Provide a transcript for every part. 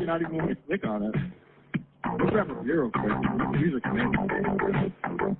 not even when we click on it. Let's grab a beer real quick. These are amazing.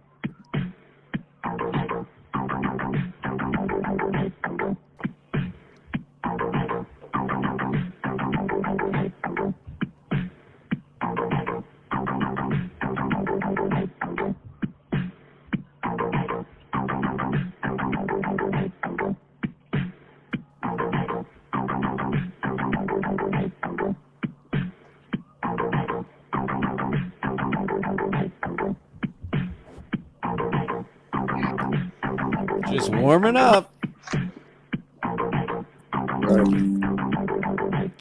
Just warming up. Sometimes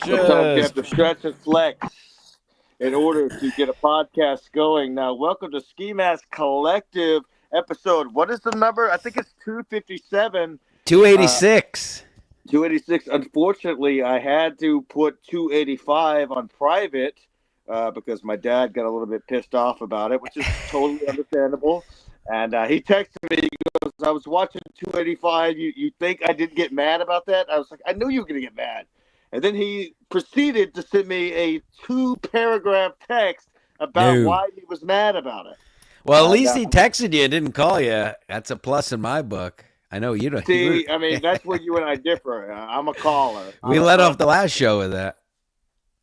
you have to stretch and flex in order to get a podcast going. Now, welcome to Skimask Collective episode. What is the number? I think it's 257. 286. 286. Unfortunately, I had to put 285 on private because my dad got a little bit pissed off about it, which is totally understandable. And he texted me. He goes, I was watching 285. You think I didn't get mad about that? I was like, I knew you were going to get mad. And then he proceeded to send me a 2-paragraph text about why he was mad about it. Well, at least he texted you, didn't call you. That's a plus in my book. I know you don't. See, I mean, that's where you and I differ. I'm a caller. We let off the last show with that.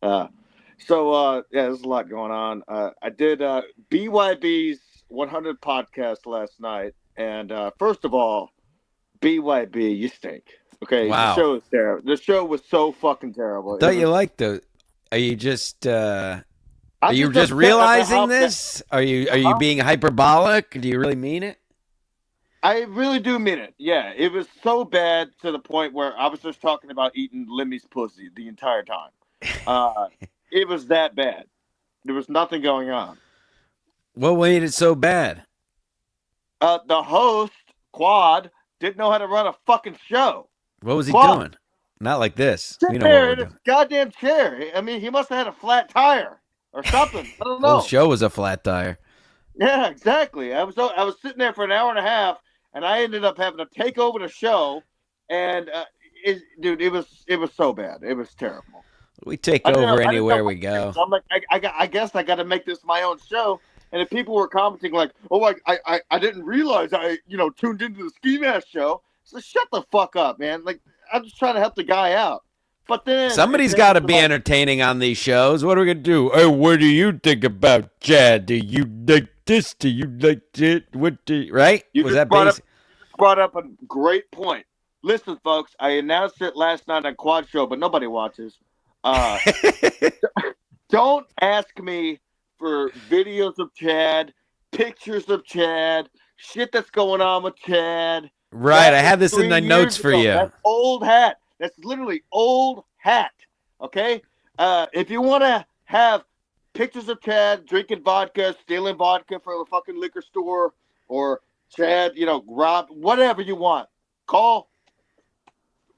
Yeah, there's a lot going on. I did BYB's 100 podcast last night. And first of all, BYB, you stink. Okay, wow. The show is terrible. The show was so fucking terrible. Thought you liked the. Are you just? Are you just realizing this? Are you being hyperbolic? Do you really mean it? I really do mean it. Yeah, it was so bad to the point where I was just talking about eating Lemmy's pussy the entire time. It was that bad. There was nothing going on. What made it so bad? The host, Quad, didn't know how to run a fucking show. What was he doing? Not like this. Sit there in his goddamn chair. I mean, he must have had a flat tire or something. I don't know. The whole show was a flat tire. Yeah, exactly. I was sitting there for an hour and a half, and I ended up having to take over the show. And it was so bad. It was terrible. We take over anywhere we go. So I'm like, I guess I got to make this my own show. And if people were commenting like, "Oh, I didn't realize I tuned into the Ski Mask show," so shut the fuck up, man. Like, I'm just trying to help the guy out. But then somebody's got to be entertaining on these shows. What are we gonna do? Hey, what do you think about Chad? Do you like this? Do you like it? Right? You just brought up a great point. Listen, folks, I announced it last night on Quad Show, but nobody watches. Don't ask me for videos of Chad, pictures of Chad, shit that's going on with Chad. Right, I have this in the notes for you. That's old hat. That's literally old hat. Okay? If you want to have pictures of Chad drinking vodka, stealing vodka from a fucking liquor store, or Chad, rob, whatever you want, call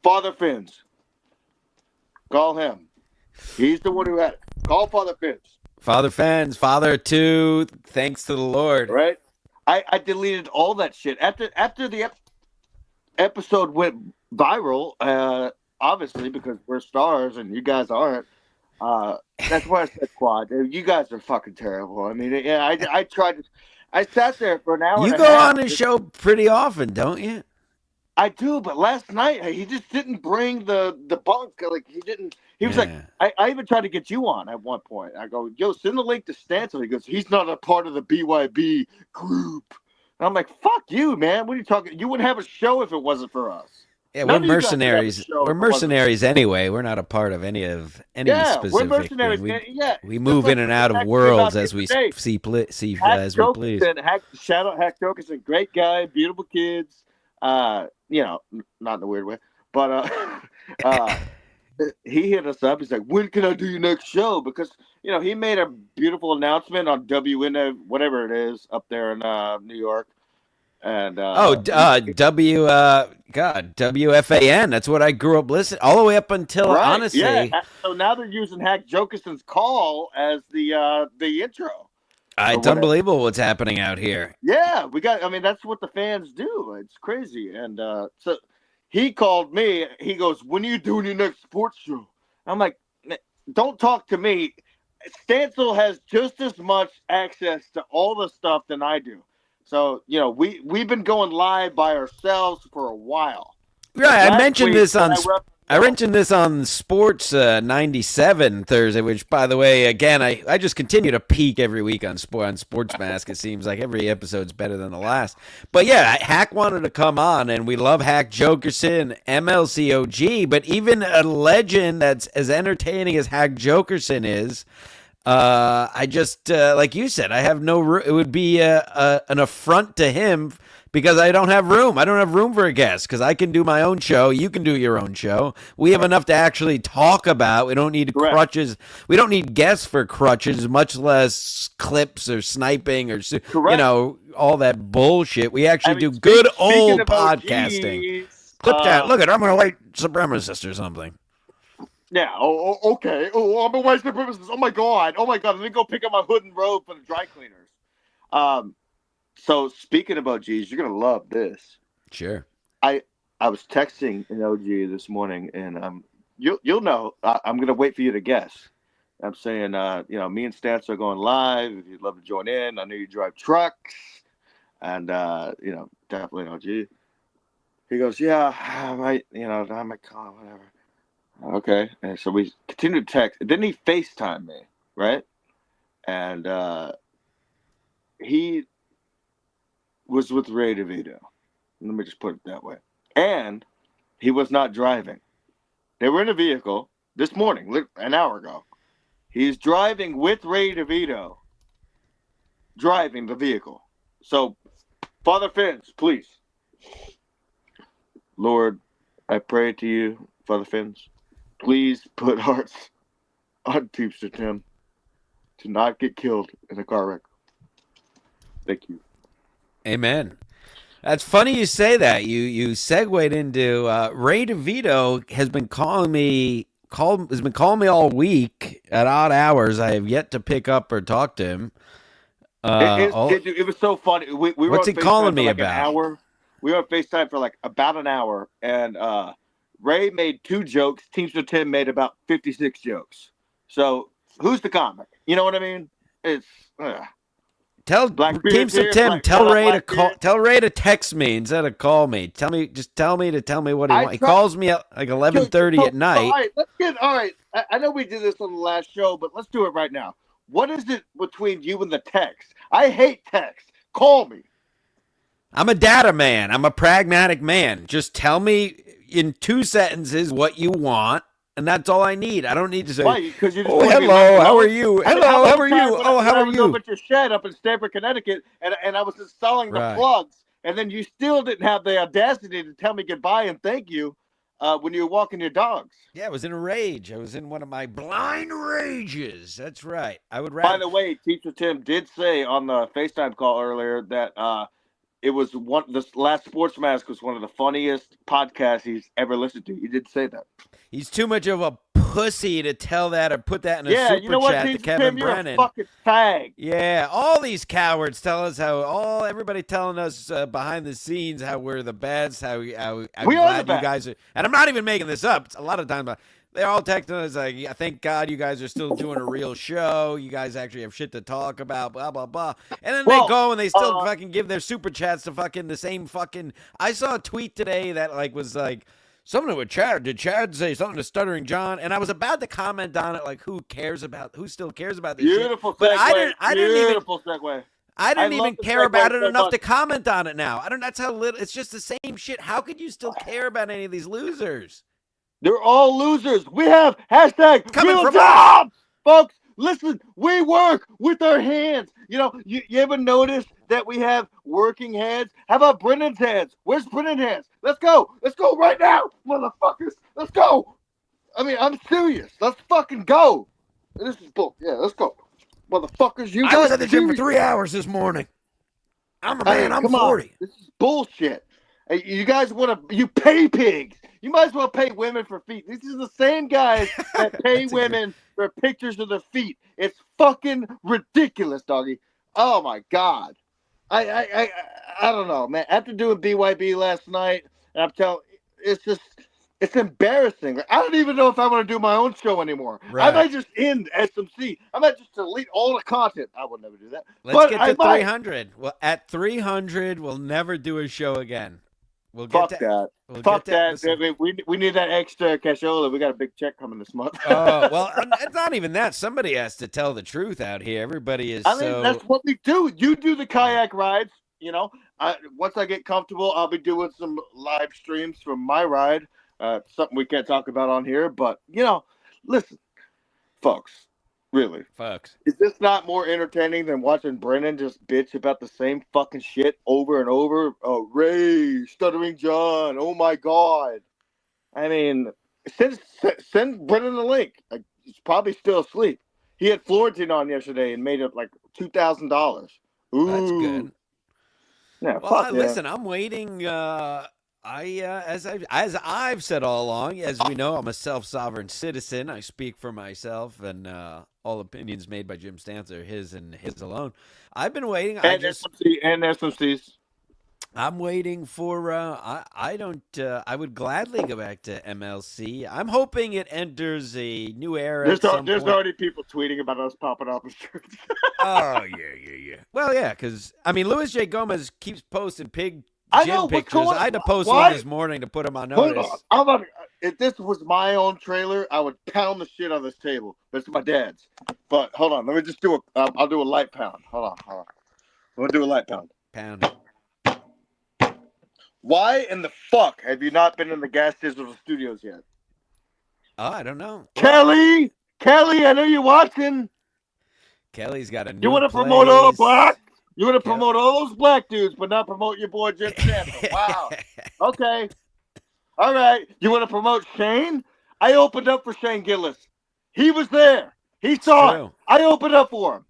Father Finns. Call him. He's the one who had it. Call Father Finns. Father Finns, Father too. Thanks to the Lord. Right? I deleted all that shit after the episode went viral. Obviously, because we're stars and you guys aren't. That's why I said Quad. You guys are fucking terrible. I mean, yeah, I tried. I sat there for an hour. You go on his show pretty often, don't you? I do, but last night he just didn't bring the bunk. Like he didn't. He was like, I even tried to get you on at one point. I go, yo, send the link to Stancil. He goes, he's not a part of the BYB group. And I'm like, fuck you, man. What are you talking? You wouldn't have a show if it wasn't for us. Yeah, we're mercenaries. We're mercenaries anyway. We're not a part of any specific. We're mercenaries. We move in and out of worlds as we see as we please. Shout out Hack Jokerson, great guy, beautiful kids. Not in a weird way, but he hit us up. He's like, when can I do your next show? Because he made a beautiful announcement on WN whatever it is up there in New York. And WFAN. That's what I grew up listening all the way up until honestly. Yeah. So now they're using Hack Jokerson's call as the intro. It's unbelievable what's happening out here. Yeah, that's what the fans do. It's crazy. And so he called me. He goes, when are you doing your next sports show? I'm like, don't talk to me. Stancil has just as much access to all the stuff than I do. So, we've been going live by ourselves for a while. Right, I mentioned week, this on I mentioned this on Sports 97 Thursday, which, by the way, again, I just continue to peak every week on Sports Mask. It seems like every episode's better than the last. But yeah, Hack wanted to come on, and we love Hack Jokerson, MLCOG, but even a legend that's as entertaining as Hack Jokerson is, I just, like you said, I have no room. It would be an affront to him because I don't have room. I don't have room for a guest because I can do my own show. You can do your own show. We have enough to actually talk about. We don't need crutches. We don't need guests for crutches, much less clips or sniping or, all that bullshit. We actually do good old podcasting. Clip that. Look at it. I'm going to white supremacist or something. Yeah. Oh, okay. Oh, I'm a white supremacist. Oh my god. Let me go pick up my hood and robe for the dry cleaners. So speaking of OGs, you're gonna love this. Sure. I was texting an OG this morning, and you'll know. I'm gonna wait for you to guess. I'm saying, me and Stance are going live. If you'd love to join in, I know you drive trucks, and definitely an OG. He goes, yeah, I might call, whatever. Okay, and so we continue to text. Then he FaceTimed me, right? And he was with Ray DeVito. Let me just put it that way. And he was not driving. They were in a vehicle this morning, an hour ago. He's driving with Ray DeVito, driving the vehicle. So, Father Fins, please. Lord, I pray to you, Father Fins, please put hearts on Teamster Tim to not get killed in a car wreck. Thank you. Amen. That's funny you say that. You segued into Ray DeVito has been calling me all week at odd hours. I have yet to pick up or talk to him. It was so funny. We were what's he calling me about? An hour. We were on FaceTime for like about an hour, and Ray made 2 jokes. Teamster Tim made about 56 jokes. So who's the comic? You know what I mean? It's. Tell Teamster Tim. Tell Ray to call. Tell Ray to text me instead of call me. Tell me what he wants. He calls me at like 11:30 at night. All right. I know we did this on the last show, but let's do it right now. What is it between you and the text? I hate text. Call me. I'm a data man. I'm a pragmatic man. Just tell me in 2 sentences what you want. And that's all I need. I don't need to say, hello, how are you? Hello, how are you? Oh, how are you? I was up at your shed up in Stamford, Connecticut, and I was installing the plugs, and then you still didn't have the audacity to tell me goodbye and thank you when you were walking your dogs. Yeah, I was in a rage. I was in one of my blind rages. That's right. I would rather. By the way, Teacher Tim did say on the FaceTime call earlier that it was this last Sports Mask was one of the funniest podcasts he's ever listened to. He did say that. He's too much of a pussy to tell that or put that in a super chat to Kevin Brennan. You're a fucking fag. Yeah, all these cowards tell us everybody telling us behind the scenes how we're the best, how I'm glad you guys are. And I'm not even making this up. It's a lot of times they're all texting us like, thank God you guys are still doing a real show. You guys actually have shit to talk about, blah, blah, blah. And then they go and they still fucking give their super chats to fucking the same fucking. I saw a tweet today that was like, something with Chad. Did Chad say something to Stuttering John? And I was about to comment on it, like, who still cares about this Beautiful shit? segue. I didn't even care about it enough to comment on it now. That's how little. It's just the same shit. How could you still care about any of these losers? They're all losers. We have hashtag coming from jobs, folks. Listen, we work with our hands. You ever notice that we have working hands? How about Brennan's hands? Where's Brennan's hands? Let's go. Let's go right now, motherfuckers. Let's go. I mean, I'm serious. Let's fucking go. This is bull. Yeah, let's go. Motherfuckers, I was at the gym for 3 hours this morning. I'm a man. I'm 40. This is bullshit. Hey, you guys you pay pigs. You might as well pay women for feet. These are the same guys that pay women for pictures of their feet. It's fucking ridiculous, doggy. Oh my God. I don't know, man. After doing BYB last night, I'm telling, it's just It's embarrassing. I don't even know if I want to do my own show anymore. I Right. might just end SMC. I might just delete all the content. I would never do that. Let's But get I to might. 300. Well, at 300, we'll never do a show again. We'll get Fuck to that. we'll get Fuck to that. episode. We need that extra cashola. We got a big check coming this month. Oh, well, it's not even that. Somebody has to tell the truth out here. Everybody is I mean, that's so what we do. You do the kayak rides. Once I get comfortable, I'll be doing some live streams from my ride. Something we can't talk about on here, but listen, folks, really, folks. is this not more entertaining than watching Brennan just bitch about the same fucking shit over and over? Oh, Ray, Stuttering John, oh my god. I mean, send Brennan the link. He's probably still asleep. He had Florentine on yesterday and made it like $2,000. Ooh, That's good. Yeah, Well, fuck yeah. listen, I'm waiting. As I've said all along, as we know, I'm a self-sovereign citizen. I speak for myself, and all opinions made by Jim Stantz are his and his alone. I've been waiting. And SMCs. I'm waiting for. I don't. I would gladly go back to MLC. I'm hoping it enters a new era. There's At some point. already people tweeting about us popping off the shirts. Oh yeah. Well, yeah, because I mean, Luis J. Gomez keeps posting pig gym pictures. I had to post one this morning to put him on notice. Hold on. If this was my own trailer, I would pound the shit on this table. But it's my dad's. But hold on, let me just do I'll do a light pound. Hold on. I'm gonna do a light pound. Pound. Why in the fuck have you not been in the Gas Digital Studios yet? Oh, I don't know. Kelly, I know you're watching. Kelly's got a new. You want to promote all the black? You want to promote all those black dudes, but not promote your boy Jim Stanton? Wow. Okay. All right. You want to promote Shane? I opened up for Shane Gillis. He was there. He saw it. I opened up for him.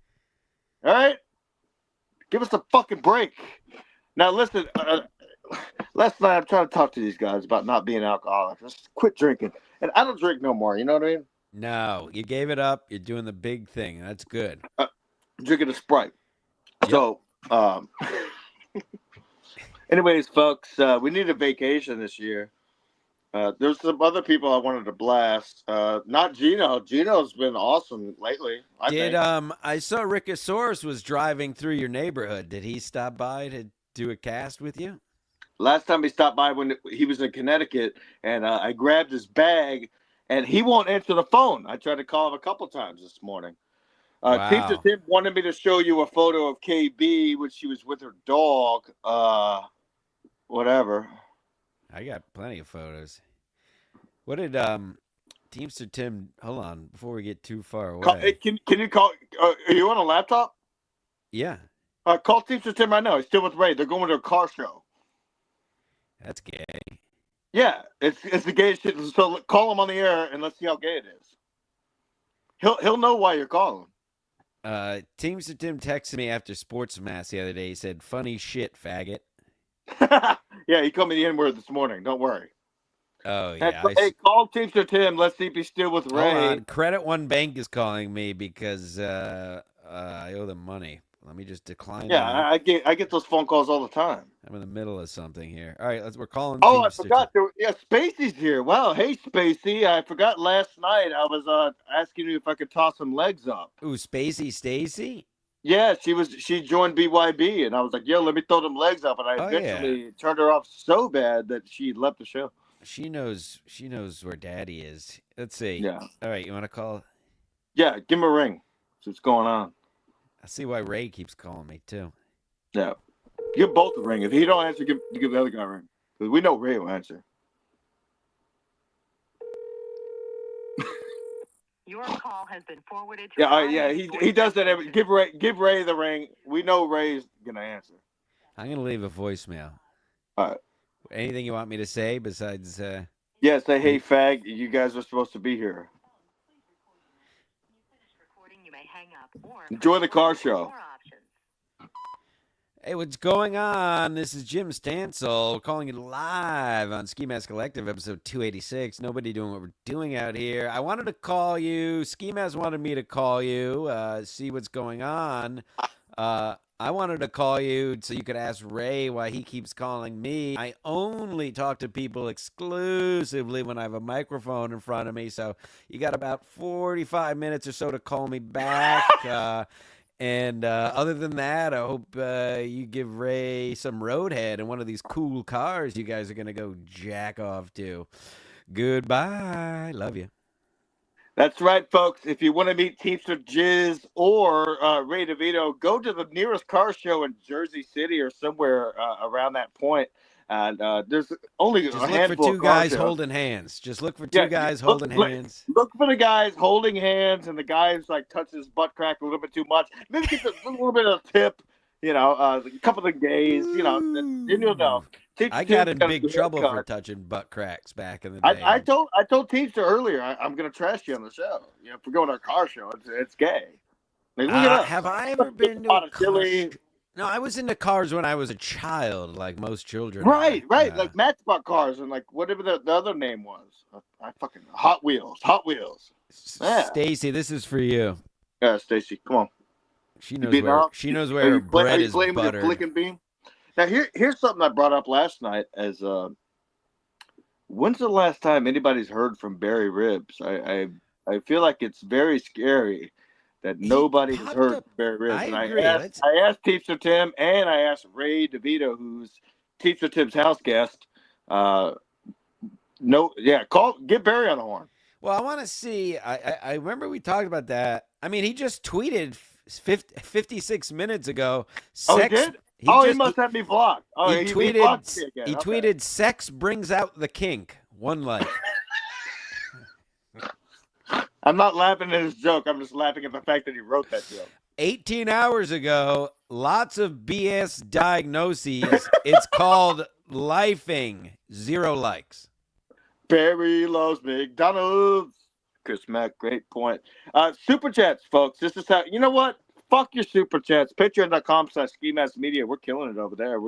All right. Give us a fucking break. Now listen. Last night I'm trying to talk to these guys about not being alcoholics. Just quit drinking, and I don't drink no more. You know what I mean? No, you gave it up. You're doing the big thing. That's good. I'm drinking a Sprite. Yep. So, anyways, folks, we need a vacation this year. There's some other people I wanted to blast. Not Gino. Gino's been awesome lately. I saw Rickosaurus was driving through your neighborhood. Did he stop by to do a cast with you? Last time he stopped by when he was in Connecticut, and I grabbed his bag, and he won't answer the phone. I tried to call him a couple times this morning. Wow. Teacher Tim wanted me to show you a photo of KB when she was with her dog. Whatever. I got plenty of photos. What did Teamster Tim? Hold on, before we get too far away. Can you call? Are you on a laptop? Yeah. Call Teamster Tim right now. He's still with Ray. They're going to a car show. That's gay. Yeah, it's the gay shit. So call him on the air and let's see how gay it is. He'll know why you're calling. Teamster Tim texted me after Sports Mass the other day. He said, "Funny shit, faggot." Yeah, he called me the N-word this morning. Don't worry. Oh yeah. Hey, call Teamster Tim. Let's see if he's still with Ray. Hold on. Credit One Bank is calling me because I owe them money. Let me just decline. Yeah, I get those phone calls all the time. I'm in the middle of something here. All right, we're calling. Oh, I forgot. Yeah, Spacey's here. Wow, hey Spacey. I forgot last night. I was asking you if I could toss some legs up. Ooh, Spacey Stacy. Yeah, she joined BYB, and I was like, yo, let me throw them legs up, and I eventually turned her off so bad that she left the show. She knows where Daddy is. Let's see. Yeah. All right, you want to call? Yeah, give him a ring. See what's going on. I see why Ray keeps calling me too. Yeah, give both a ring. If he don't answer, give the other guy a ring. Because we know Ray will answer. Your call has been forwarded to. Yeah, he does that. Give Ray the ring. We know Ray's gonna answer. I'm gonna leave a voicemail. All right. Anything you want me to say besides? Yeah, say hey fag. You guys are supposed to be here. Enjoy the car show. Hey, what's going on? This is Jim Stansel calling you live on Skimask Collective, episode 286. Nobody doing what we're doing out here. I wanted to call you. Skimask wanted me to call you, see what's going on. I wanted to call you so you could ask Ray why he keeps calling me. I only talk to people exclusively when I have a microphone in front of me. So you got about 45 minutes or so to call me back. And other than that, I hope you give Ray some roadhead in one of these cool cars you guys are going to go jack off to. Goodbye. Love you. That's right, folks. If you want to meet Teamster Jizz or Ray DeVito, go to the nearest car show in Jersey City or somewhere around that point. And there's only Just a look for handful two of car guys shows. holding hands. Just look for two Yeah, guys holding hands. look for the guys holding hands, and the guys like touch his butt crack a little bit too much. Maybe get a little bit of tip. A couple of gays. Then you'll know. I got in got a big good trouble for haircut. touching butt cracks back in the day. I told Teamster earlier I'm gonna trash you on the show. If we're going to a car show, it's gay. Like, look at us. Have I ever been to a car chili. No, I was into cars when I was a child, like most children. Right. Like Matchbox cars and like whatever the other name was. I fucking Hot Wheels. Yeah. Stacy, this is for you. Yeah, Stacy, come on. She knows where her bread is buttered. Flicking beam? Now here's something I brought up last night as when's the last time anybody's heard from Barry Ribs? I feel like it's very scary that nobody has heard from Barry Ribs. I agree. I asked Teamster Tim and I asked Ray DeVito, who's Teamster Tim's house guest. Get Barry on the horn. Well, I want to see. I remember we talked about that. I mean, he just tweeted 56 minutes ago. He did? He must have me blocked. Oh, he tweeted. He tweeted, "Sex brings out the kink. One like." I'm not laughing at his joke. I'm just laughing at the fact that he wrote that joke. 18 hours ago, lots of BS diagnoses. It's called lifing. 0 likes. Barry loves McDonald's. Chris Mack, great point. Super chats, folks. This is how, you know what? Fuck your super chats. Patreon.com/Skimask Media. We're killing it over there.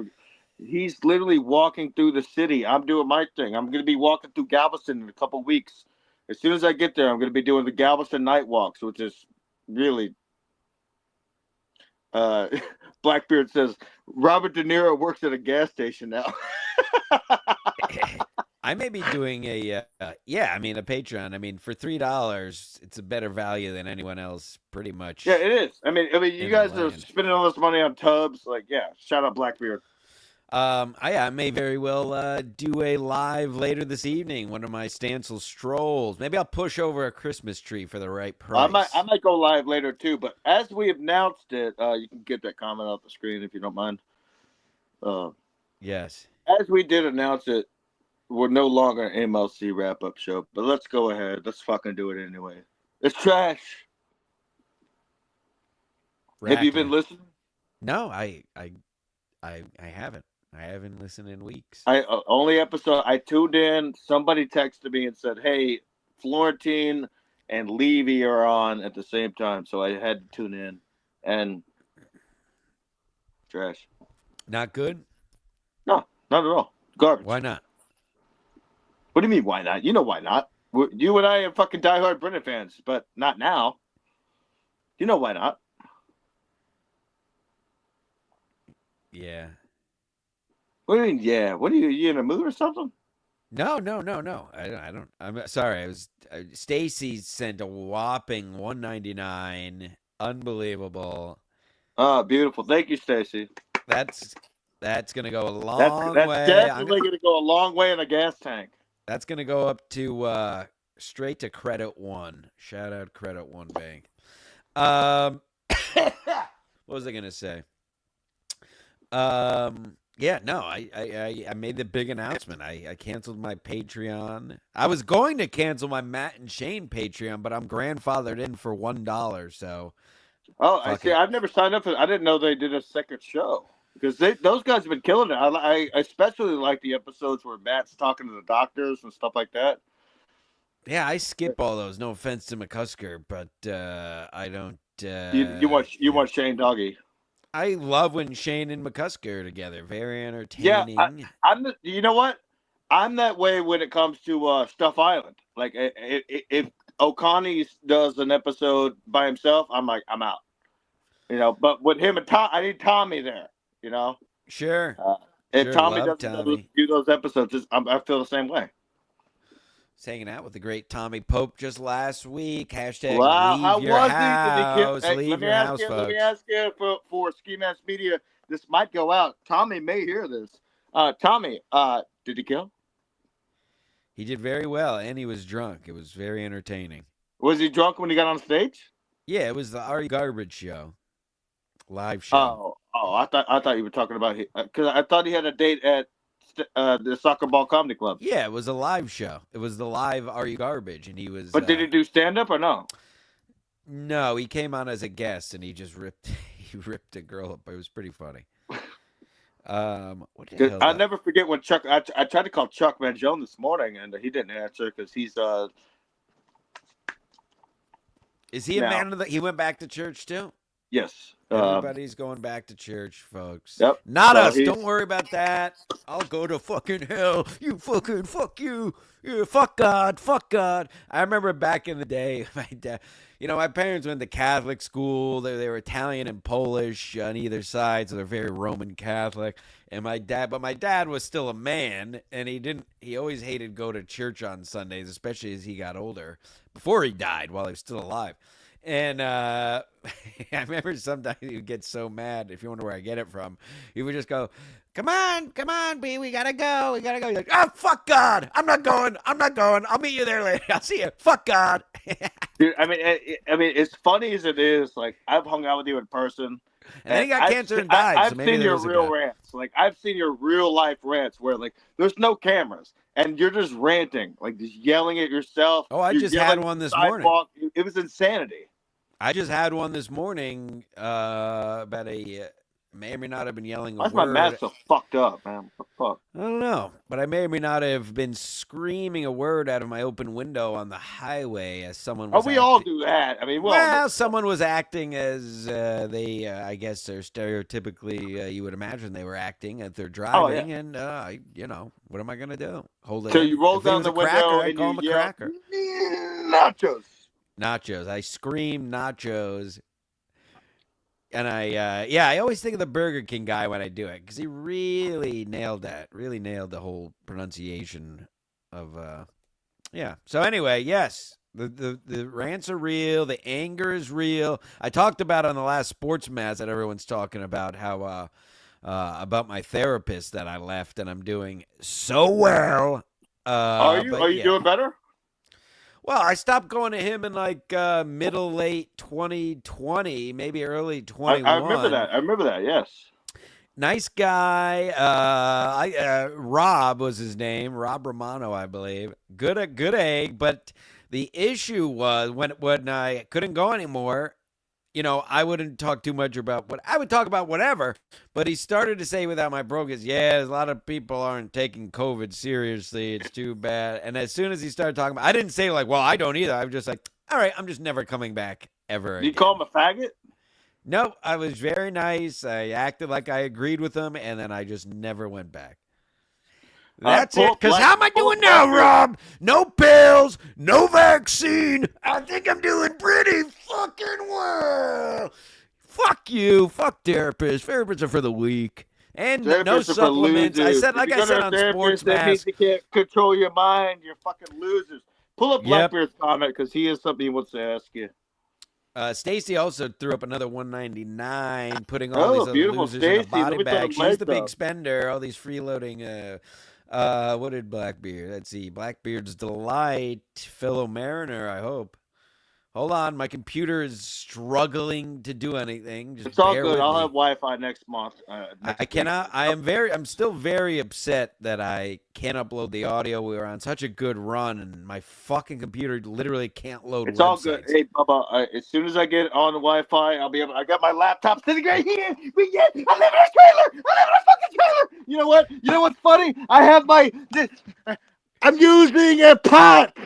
He's literally walking through the city. I'm doing my thing. I'm going to be walking through Galveston in a couple weeks. As soon as I get there, I'm going to be doing the Galveston Night Walks, which is really. Blackbeard says Robert De Niro works at a gas station now. I may be doing a Patreon. I mean, for $3, it's a better value than anyone else, pretty much. Yeah, it is. I mean, you guys are spending all this money on tubs. Like, yeah, shout out Blackbeard. I may very well do a live later this evening. One of my Stancil strolls. Maybe I'll push over a Christmas tree for the right price. I might go live later too. But as we announced it, you can get that comment off the screen if you don't mind. Yes. As we did announce it, we're no longer an MLC wrap-up show. But let's go ahead. Let's fucking do it anyway. It's trash. Have you been listening? No, I haven't. I haven't listened in weeks. Only episode I tuned in. Somebody texted me and said, "Hey, Florentine and Levy are on at the same time," so I had to tune in. And trash. Not good? No, not at all. Garbage. Why not? What do you mean? Why not? You know why not? You and I are fucking diehard Brennan fans, but not now. You know why not? Yeah. What do you mean? Yeah. What are you in a mood or something? No. I don't. I'm sorry. Stacy sent a whopping $1.99. Unbelievable. Oh, beautiful. Thank you, Stacy. That's gonna go a long way. That's definitely gonna go a long way in a gas tank. That's gonna go up to straight to Credit One. Shout out Credit One Bank. What was I gonna say? Yeah, no, I made the big announcement. I canceled my Patreon. I was going to cancel my Matt and Shane Patreon, but I'm grandfathered in for $1. So, I see. I've never signed up for. I didn't know they did a second show because those guys have been killing it. I especially like the episodes where Matt's talking to the doctors and stuff like that. Yeah, I skip all those. No offense to McCusker, but I don't. You want Shane Doggy. I love when Shane and McCusker are together. Very entertaining. Yeah, you know what? I'm that way when it comes to Stuff Island. Like if O'Connie does an episode by himself, I'm like, I'm out. But with him and Tom, I need Tommy there. You know, Sure. and Sure, Tommy love doesn't Tommy. do those episodes. I feel the same way. Was hanging out with the great Tommy Pope just last week. Hashtag Wow, how leave your was he? Did he kill? house. Hey, Leave your house, folks. Let me ask you for Skimask Media. This might go out. Tommy may hear this. Tommy, did he kill? He did very well, and he was drunk. It was very entertaining. Was he drunk when he got on stage? Yeah, it was the Ari Garbage show, live show. I thought you were talking about because I thought he had a date at the Soccer Ball Comedy Club. Yeah, it was a live show. It was the live Are You Garbage, and he was. But did he do stand up or no? No, he came on as a guest, and he just ripped. He ripped a girl up. It was pretty funny. What the hell? I'll never forget when Chuck. I tried to call Chuck Mangione this morning, and he didn't answer because he's. Is he a man of the? He went back to church too. Yes. Everybody's going back to church, folks. Yep. Not us. Don't worry about that. I'll go to fucking hell. You fucking fuck you. Yeah, fuck God. Fuck God. I remember back in the day, my dad. My parents went to Catholic school. They were Italian and Polish on either side, so they're very Roman Catholic. And my dad was still a man, and he always hated go to church on Sundays, especially as he got older, before he died, while he was still alive. And I remember sometimes he would get so mad, if you wonder where I get it from, he would just go, come on, B, we gotta go. He's like, oh, fuck God. I'm not going. I'll meet you there later. I'll see you. Fuck God. Dude, I mean, it's funny as it is. Like, I've hung out with you in person. And then he got cancer and died. I've seen your real rants. Like, I've seen your real life rants where, like, there's no cameras. And you're just ranting, like, just yelling at yourself. Oh, I just had one this morning. It was insanity. I just had one this morning about may or may not have been yelling a word. Why's my mask so fucked up, man? What the fuck? I don't know. But I may or may not have been screaming a word out of my open window on the highway as someone was all do that. I mean, someone was acting as they, I guess, they're stereotypically, you would imagine they were acting as they're driving. And, what am I going to do? Hold it. So you roll down the window and call him a cracker. Nachos. I scream nachos. And I always think of the Burger King guy when I do it because he really nailed that. Really nailed the whole pronunciation of, So anyway, yes, the rants are real. The anger is real. I talked about on the last Sports Mass that everyone's talking about how about my therapist that I left, and I'm doing so well. Are you doing better? Well, I stopped going to him in like late 2020, maybe early 21. I remember that. Yes. Nice guy. Rob was his name. Rob Romano, I believe. Good egg. But the issue was when I couldn't go anymore, I wouldn't talk too much about I would talk about whatever, but he started to say without my brokers, a lot of people aren't taking COVID seriously. It's too bad. And as soon as he started talking about, I didn't say like, well, I don't either. I was just like, all right, I'm just never coming back ever again. You call him a faggot? No, I was very nice. I acted like I agreed with him, and then I just never went back. That's it. Because how am I doing now, Rob? No pills, no vaccine. I think I'm doing pretty fucking well. Fuck you. Fuck therapists. Therapists are for the weak. And no supplements. I said on Sports Mask. You can't control your mind. You're fucking losers. Pull up Blackbeard's comment because he has something he wants to ask you. Stacy also threw up another $199, putting all these other losers in a body bag. She's the big spender. All these freeloading. What did Blackbeard? Let's see. Blackbeard's Delight, fellow Mariner, I hope. Hold on, my computer is struggling to do anything. Just it's all good. I'll have Wi-Fi next month. I cannot. I'm still very upset that I can't upload the audio. We were on such a good run, and my fucking computer literally can't load. It's websites. All good. Hey, Bubba. As soon as I get on the Wi-Fi, I'll be able. I got my laptop sitting right here. I live in a trailer. Fucking trailer. You know what? You know what's funny? I have I'm using a pot.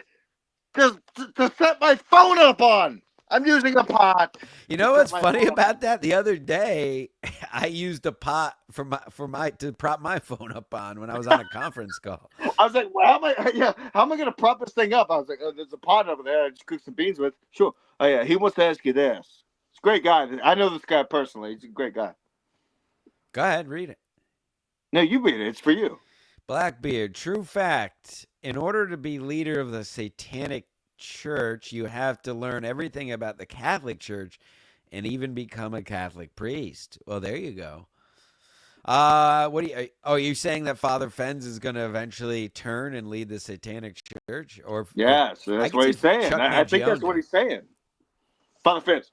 To set my phone up on. I'm using a pot. You know what's funny about that? The other day, I used a pot to prop my phone up on when I was on a conference call. I was like, well, how am I going to prop this thing up? I was like, oh, there's a pot over there I just cook some beans with. Sure. Oh, yeah, he wants to ask you this. He's a great guy. I know this guy personally. He's a great guy. Go ahead, read it. No, you read it. It's for you. Blackbeard, true fact. In order to be leader of the Satanic Church, you have to learn everything about the Catholic Church and even become a Catholic priest. Well, there you go. What do you? Oh, are you saying that Father Fens is going to eventually turn and lead the Satanic Church? Or yeah, so that's what he's saying. I think that's what he's saying. Father Fens.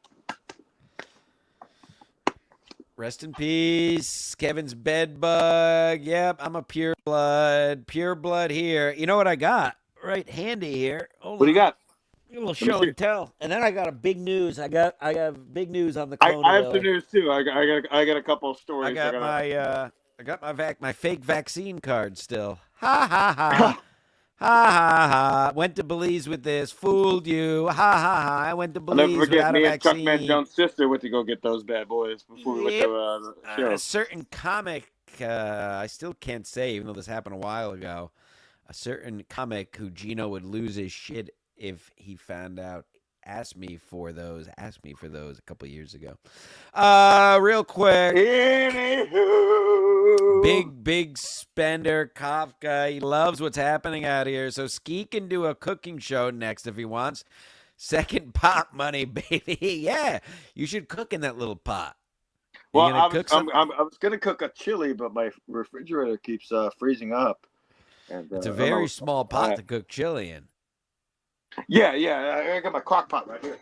Rest in peace, Kevin's bed bug. Yep, I'm a pure blood here. You know what I got right handy here? Hold what do you got? A little show and tell, and then I got a big news. I got big news on the clone. I have some news too. I got a couple of stories. I got my fake vaccine card still. Ha ha ha. Ha ha ha! Went to Belize with this. Fooled you. Ha ha ha! I went to Belize I'll never forget without a me vaccine. and Chuck Mangione sister went to go get those bad boys before we went to the show. A certain comic, I still can't say, even though this happened a while ago. A certain comic who Gino would lose his shit if he found out. Asked me for those a couple of years ago. Real quick. Anywho. Big spender Kafka. He loves what's happening out here. So Ski can do a cooking show next if he wants. Second pot money, baby. Yeah, you should cook in that little pot. Well, I was going to cook a chili, but my refrigerator keeps freezing up. And, it's a very small pot to cook chili in. Yeah. I got my crock pot right here.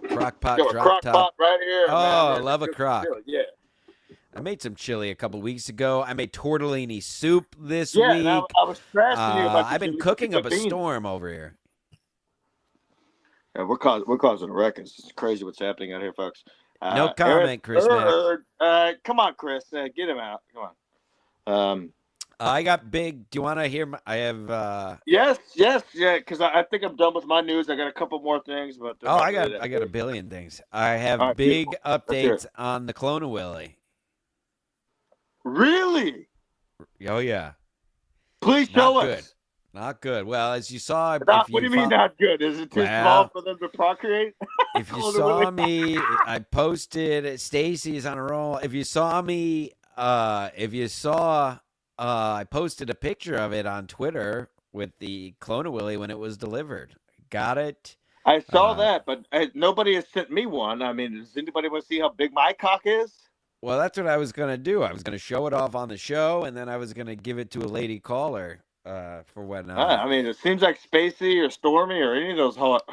Crock pot, drop top. Pot right here. Oh, I love a crock. Yeah. I made some chili a couple weeks ago. I made tortellini soup this week. Yeah, I was stressing you about I've been cooking up a storm over here. Yeah, we're causing a wreck. It's crazy what's happening out here, folks. No comment, Chris. Come on, Chris. Get him out. Come on. I got big. Do you want to hear? I have. Yes, yeah. Because I think I'm done with my news. I got a couple more things, but I got a billion things. I have big updates on the Clone of Willy. Really? Oh yeah. Please show us. Not good. Well, as you saw, what do you mean not good? Is it too small for them to procreate? If you saw me, I posted. Stacy's on a roll. If you saw me, I posted a picture of it on Twitter with the Clone of Willy when it was delivered. Got it. I saw that, but nobody has sent me one. I mean, does anybody want to see how big my cock is? Well, that's what I was going to do. I was going to show it off on the show, and then I was going to give it to a lady caller for when. I mean, it seems like Spacey or Stormy or any of those hoes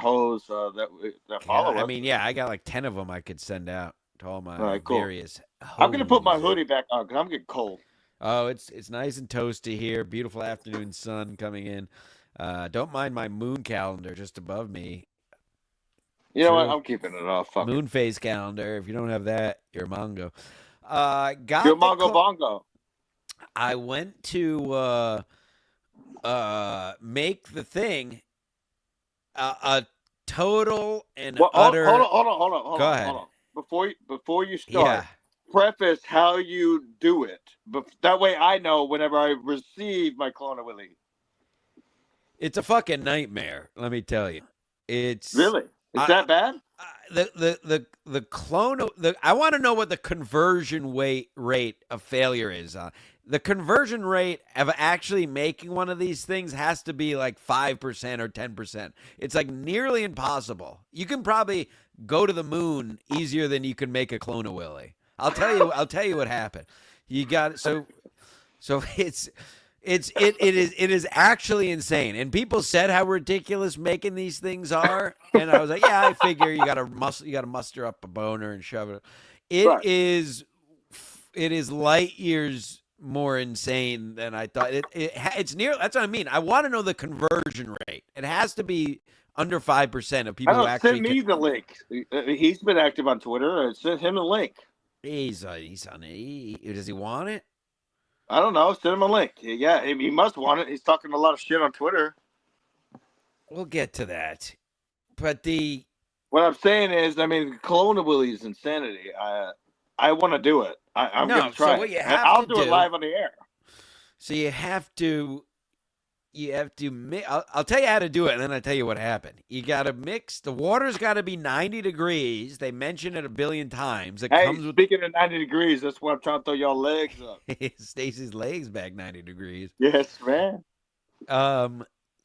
that follow us. I mean, I got like 10 of them I could send out to all my various hoes. I'm going to put my hoodie back on because I'm getting cold. Oh, it's nice and toasty here. Beautiful afternoon sun coming in. Don't mind my moon calendar just above me. You know what? I'm keeping it off. Moon phase calendar. If you don't have that, you're a Mongo. You're Mongo Bongo. I went to make the thing a total and utter. Hold on. Go ahead. Hold on. Before you start, preface how you do it. But that way I know whenever I receive my Clone of Willy. It's a fucking nightmare, let me tell you. It's really. Is that bad? The clone. I want to know what the conversion rate of failure is. The conversion rate of actually making one of these things has to be like 5% or 10%. It's like nearly impossible. You can probably go to the moon easier than you can make a Clone of Willy. I'll tell you what happened. You got so it is actually insane. And people said how ridiculous making these things are, and I was like, yeah, I figure you got to muster up a boner and shove it. It is light years more insane than I thought. It's near. That's what I mean. I want to know the conversion rate. It has to be under 5% of people who actually send me the link. He's been active on Twitter. Send him a link. He's on it. Does he want it? I don't know. Send him a link. Yeah, he must want it. He's talking a lot of shit on Twitter. We'll get to that. But what I'm saying is, I mean, Clone of Willy's insanity. I want to do it. I'm going to try. So what you have I'll to do it live on the air. So you have to you have to mix. I'll tell you how to do it, and then I'll tell you what happened. You got to mix. The water's got to be 90 degrees. They mention it a billion times. It Hey, comes with speaking of 90 degrees, that's why I'm trying to throw y'all legs up. Stacy's legs back 90 degrees. Yes, man.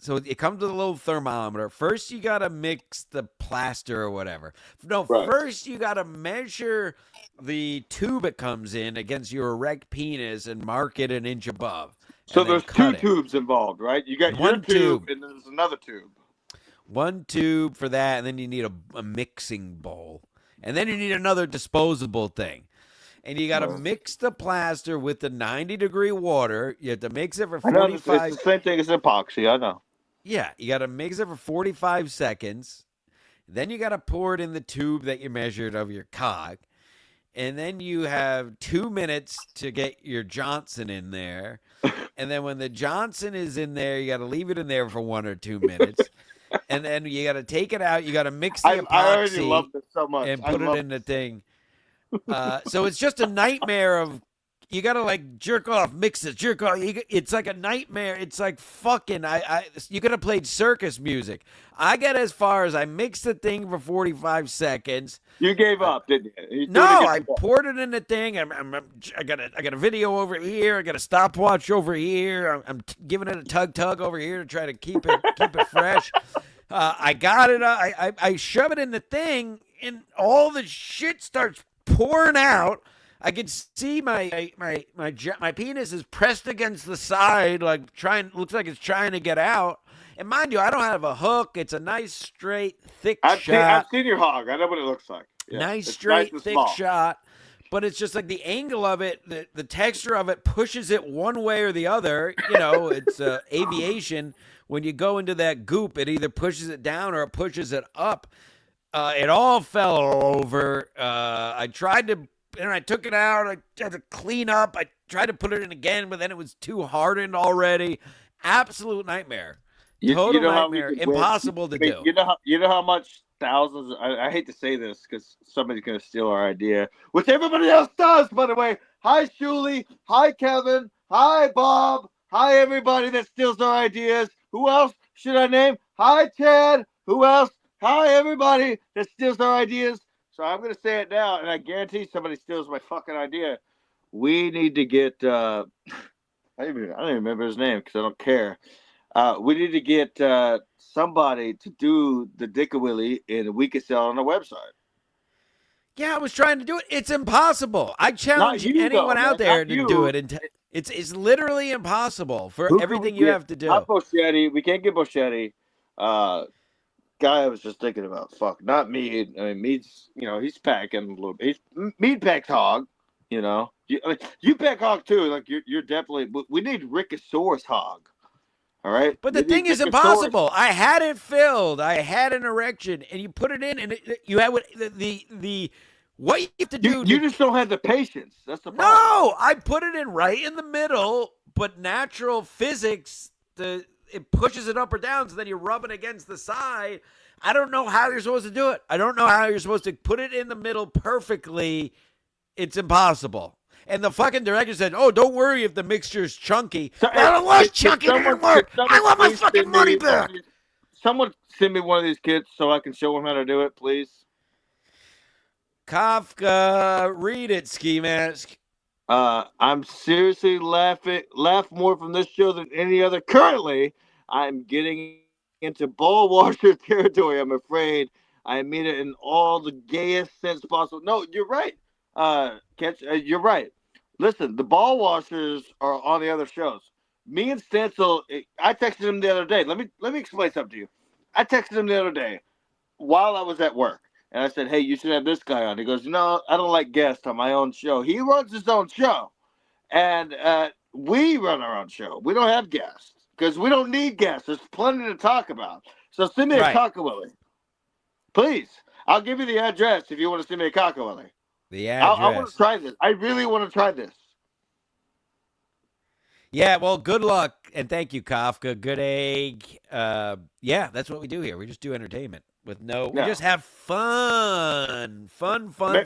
So it comes with a little thermometer. First, you got to mix the plaster or whatever. No, Right. first you got to measure the tube it comes in against your erect penis and mark it an inch above. So and then there's cut two it. tubes involved, right? You got One your tube, tube. and then there's another tube. One tube for that, and then you need a mixing bowl. And then you need another disposable thing. And you got to mix the plaster with the 90-degree water. You have to mix it for I know it's 45. the same thing as epoxy. I know. Yeah, you got to mix it for 45 seconds. Then you got to pour it in the tube that you measured of your cock. And then you have 2 minutes to get your Johnson in there. And then when the Johnson is in there, you got to leave it in there for 1 or 2 minutes. And then you got to take it out. You got to mix the epoxy I already love this so much. and put it in the thing. So it's just a nightmare of you got to like jerk off, mix it, jerk off. It's like a nightmare. It's like fucking. You could have played circus music. I got as far as I mixed the thing for 45 seconds. You gave up, didn't you? No, I poured it in the thing. I got a video over here. I got a stopwatch over here. I'm giving it a tug over here to try to keep it fresh. I got it. I shove it in the thing, and all the shit starts pouring out. I can see my penis is pressed against the side, like looks like it's trying to get out. And mind you, I don't have a hook. It's a nice, straight, thick shot. I've seen your hog. I know what it looks like. Yeah. Nice, straight, thick shot. But it's just like the angle of it, the texture of it pushes it one way or the other. You know, it's aviation. When you go into that goop, it either pushes it down or it pushes it up. It all fell over. I tried to, and I took it out. I had to clean up. I tried to put it in again, but then it was too hardened already. Absolute nightmare. Total nightmare. Impossible to do. You know how much thousands. I hate to say this because somebody's going to steal our idea, which everybody else does, by the way. Hi, Shuli. Hi, Kevin. Hi, Bob. Hi, everybody that steals our ideas. Who else should I name? Hi, Ted. Who else? Hi, everybody that steals our ideas. So I'm going to say it now, and I guarantee somebody steals my fucking idea. We need to get. I don't even remember his name because I don't care. We need to get somebody to do the Dick-a-Willy, and we could sell it on the website. Yeah, I was trying to do it. It's impossible. I challenge anyone out there to do it. It's literally impossible for everything you have to do. Not Boschetti. We can't get Boschetti. Guy I was just thinking about. Fuck, not Mead. I mean, Mead's, he's packing a little bit. Mead packs hog, you pack hog too. Like you're definitely. We need Rickosaurus hog. All right. But the thing is impossible. I had it filled. I had an erection, and you put it in, and you had the what you have to do. You just don't have the patience. That's the problem. No, I put it in right in the middle, but natural physics, it pushes it up or down, so then you rub it against the side. I don't know how you're supposed to do it. I don't know how you're supposed to put it in the middle perfectly. It's impossible. And the fucking director said, "Oh, don't worry if the mixture's chunky." I don't want chunky anymore. I want my fucking money back. Someone send me one of these kits so I can show them how to do it, please. Kafka, read it, Skimask. I'm seriously laugh more from this show than any other. Currently, I'm getting into ball washer territory. I'm afraid I mean it in all the gayest sense possible. No, you're right. You're right. Listen, the ball washers are on the other shows. Me and Stencil, I texted him the other day. Let me explain something to you. I texted him the other day while I was at work. And I said, hey, you should have this guy on. He goes, no, I don't like guests on my own show. He runs his own show. And we run our own show. We don't have guests because we don't need guests. There's plenty to talk about. So send me a Cockawilly. Please. I'll give you the address if you want to send me a Cockawilly. The address. I want to try this. I really want to try this. Yeah, well, good luck. And thank you, Kafka. Good egg. Yeah, that's what we do here. We just do entertainment. We just have fun. Hey,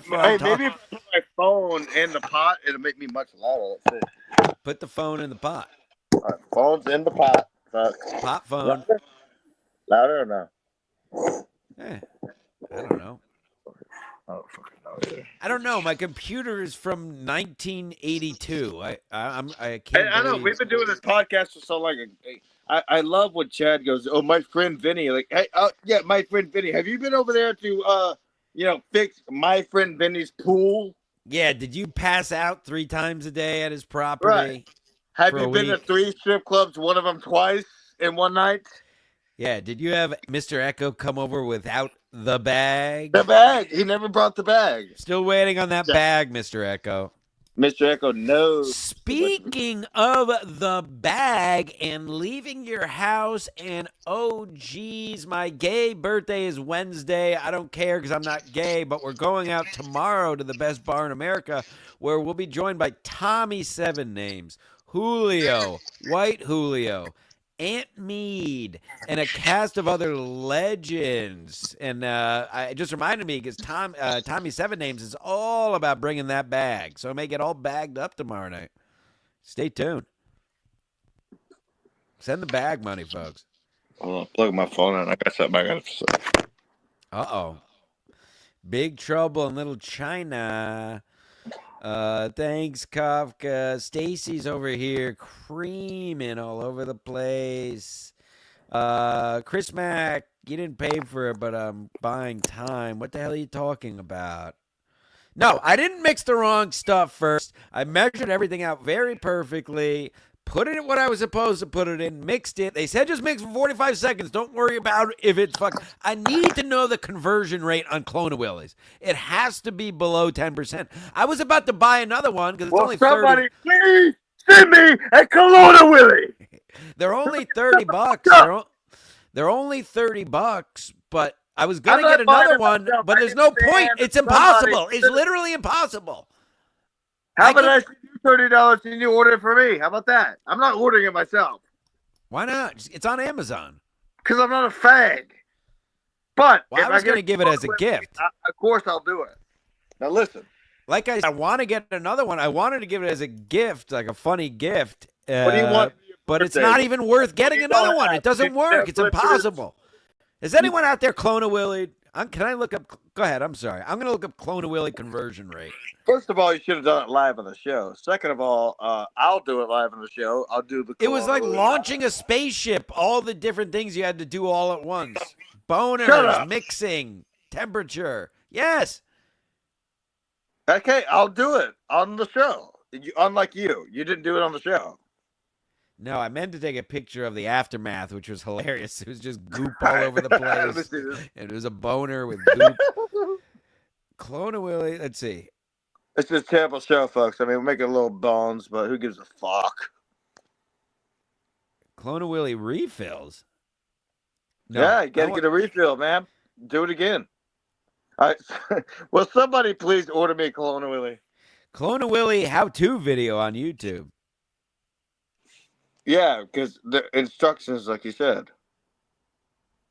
maybe if I put my phone in the pot, it'll make me much louder. Let's see. Put the phone in the pot. All right, phone's in the pot. fuck. Pop phone. Louder or no? I don't know. I don't fucking know either. I don't know. My computer is from 1982. I can't. I know we've been doing this podcast for so long. I love when Chad goes, "Oh, my friend Vinny." Like, hey, yeah, my friend Vinny. Have you been over there to fix my friend Vinny's pool? Yeah. Did you pass out 3 times a day at his property? Right. Have you been to 3 strip clubs? One of them twice in one night. Yeah. Did you have Mr. Echo come over without the bag? The bag. He never brought the bag. Still waiting on that bag, Mr. Echo. Mr. Echo knows. Speaking of the bag and leaving your house, and oh geez, my gay birthday is Wednesday. I don't care because I'm not gay, but we're going out tomorrow to the best bar in America where we'll be joined by Tommy Seven Names, Julio, White Julio, Aunt Mead, and a cast of other legends. And it just reminded me because Tommy Seven Names is all about bringing that bag. So I may get all bagged up tomorrow night. Stay tuned. Send the bag money, folks. Hold on, plug my phone in. I got something I got to say. Uh-oh. Big trouble in Little China. Thanks, Kafka. Stacy's over here creaming all over the place. Chris Mack, you didn't pay for it, but I'm buying time. What the hell are you talking about? No, I didn't mix the wrong stuff first. I measured everything out very perfectly. Put it in what I was supposed to put it in, mixed it. They said just mix for 45 seconds. Don't worry about if it's fucking. I need to know the conversion rate on Clone Willies. It has to be below 10%. I was about to buy another one because it's only 30. Somebody please send me a Kelowna Willie. They're only $30. They're only $30, but I was gonna get another one, but there's no point. It's impossible. It's literally impossible. How about I send you $30 and you order it for me? How about that? I'm not ordering it myself. Why not? It's on Amazon. Because I'm not a fag. But well, I was going to give it as a gift. Of course I'll do it. Now listen. Like I want to get another one. I wanted to give it as a gift, like a funny gift. What do you want? But it's not even worth getting another one. It doesn't work. It's impossible. Is anyone out there Clone Willie? Can I look up? Go ahead. I'm sorry. I'm going to look up Clone Willie conversion rate. First of all, you should have done it live on the show. Second of all, I'll do it live on the show. I'll do the. It was like launching a spaceship. All the different things you had to do all at once. Boners, mixing, temperature. Yes. Okay, I'll do it on the show. Unlike you didn't do it on the show. No, I meant to take a picture of the aftermath, which was hilarious. It was just goop all over the place. It was a boner with goop. Clone Willie, let's see. It's a terrible show, folks. I mean, we're making little bones, but who gives a fuck? Clone Willie refills? No, yeah, you got to get a refill, man. Do it again. All right. Will somebody please order me a Clone Willie? Clone Willie how-to video on YouTube. Yeah, because the instructions, like you said.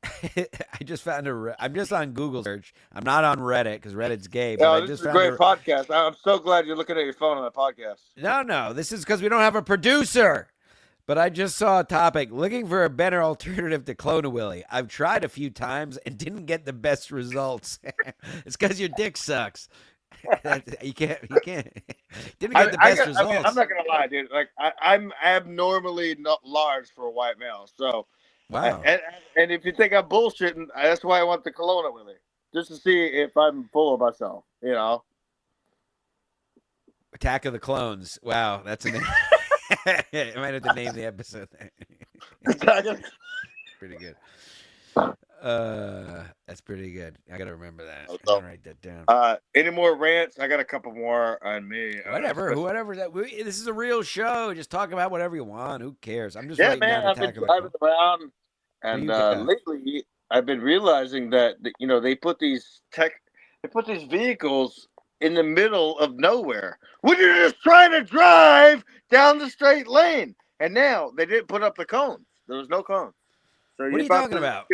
I just found I'm just on Google search. I'm not on Reddit because Reddit's gay. But this is a great podcast. I'm so glad you're looking at your phone on the podcast. No. This is because we don't have a producer. But I just saw a topic, looking for a better alternative to Clone Willie. I've tried a few times and didn't get the best results. It's because your dick sucks. You can't. Didn't get the best results. I mean, I'm not gonna lie, dude. Like I'm abnormally not large for a white male. So wow. And if you think I'm bullshitting, that's why I want the Kelowna Willie, just to see if I'm full of myself. You know. Attack of the Clones. Wow, that's a name. I might have to name the episode. Pretty good. That's pretty good. I gotta remember that. I gotta write that down. Any more rants? I got a couple more on me. Whatever. This is a real show. Just talk about whatever you want. Who cares? I'm just I've been driving around, and lately I've been realizing that they put these vehicles in the middle of nowhere when you're just trying to drive down the straight lane. And now they didn't put up the cones. There was no cones. So what are you talking about?